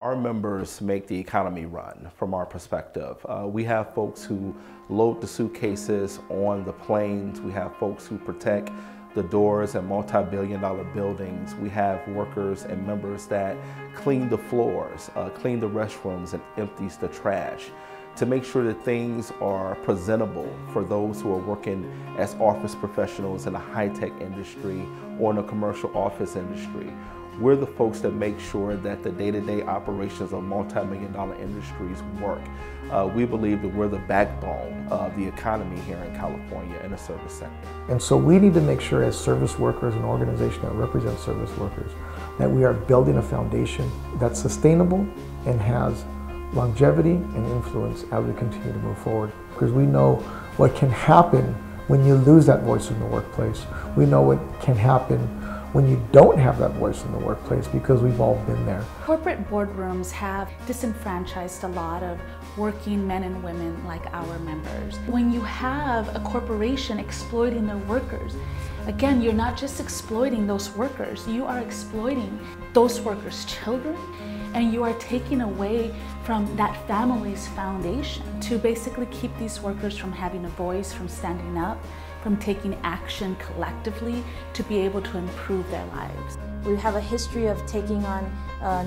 Our members make the economy run from our perspective. We have folks who load the suitcases on the planes. We have folks who protect the doors in multi-billion-dollar buildings. We have workers and members that clean the floors, clean the restrooms, and empties the trash to make sure that things are presentable for those who are working as office professionals in a high-tech industry or in a commercial office industry. We're the folks that make sure that the day-to-day operations of multi-million-dollar industries work. We believe that we're the backbone of the economy here in California in the service sector. And so we need to make sure as service workers, an organization that represents service workers, that we are building a foundation that's sustainable and has longevity and influence as we continue to move forward. Because we know what can happen when you lose that voice in the workplace. We know what can happen when you don't have that voice in the workplace, because we've all been there. Corporate boardrooms have disenfranchised a lot of working men and women like our members. When you have a corporation exploiting their workers, again, you're not just exploiting those workers, you are exploiting those workers' children, and you are taking away from that family's foundation to basically keep these workers from having a voice, from standing up, from taking action collectively to be able to improve their lives. We have a history of taking on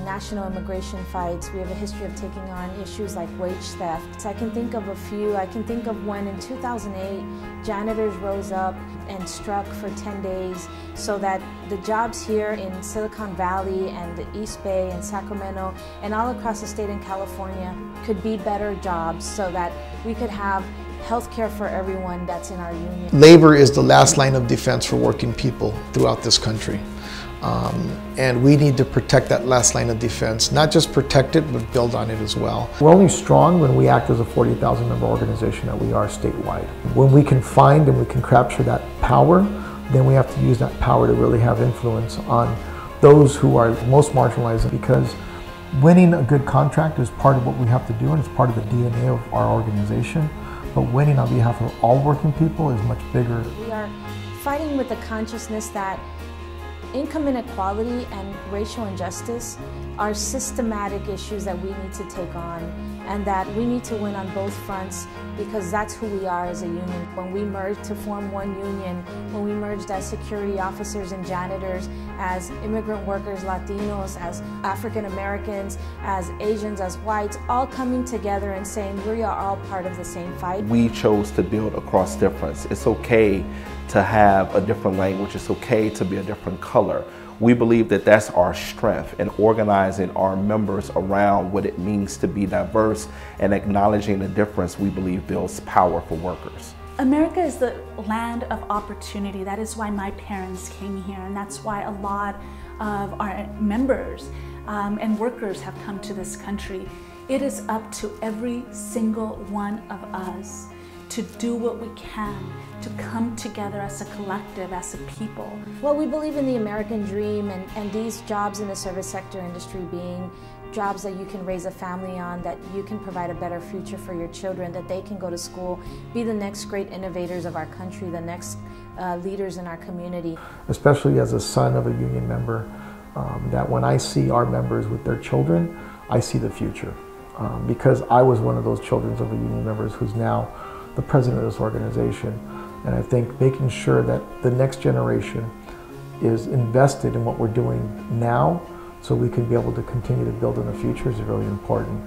national immigration fights. We have a history of taking on issues like wage theft. So I can think of a few. I can think of when in 2008, janitors rose up and struck for 10 days so that the jobs here in Silicon Valley and the East Bay and Sacramento and all across the state in California could be better jobs, so that we could have healthcare for everyone that's in our union. Labor is the last line of defense for working people throughout this country. And we need to protect that last line of defense, not just protect it, but build on it as well. We're only strong when we act as a 40,000 member organization that we are statewide. When we can find and we can capture that power, then we have to use that power to really have influence on those who are most marginalized, because winning a good contract is part of what we have to do, and it's part of the DNA of our organization. But winning on behalf of all working people is much bigger. We are fighting with the consciousness that income inequality and racial injustice are systematic issues that we need to take on, and that we need to win on both fronts, because that's who we are as a union. When we merged to form one union, when we merged as security officers and janitors, as immigrant workers, Latinos, as African Americans, as Asians, as whites, all coming together and saying we are all part of the same fight. We chose to build across difference. It's okay to have a different language. It's okay to be a different color. We believe that that's our strength in organizing our members around what it means to be diverse, and acknowledging the difference we believe builds power for workers. America is the land of opportunity. That is why my parents came here, and that's why a lot of our members and workers have come to this country. It is up to every single one of us to do what we can, to come together as a collective, as a people. Well, we believe in the American dream, and these jobs in the service sector industry being jobs that you can raise a family on, that you can provide a better future for your children, that they can go to school, be the next great innovators of our country, the next leaders in our community. Especially as a son of a union member, that when I see our members with their children, I see the future. Because I was one of those children of a union members who's now the president of this organization. And I think making sure that the next generation is invested in what we're doing now, so we can be able to continue to build in the future, is really important.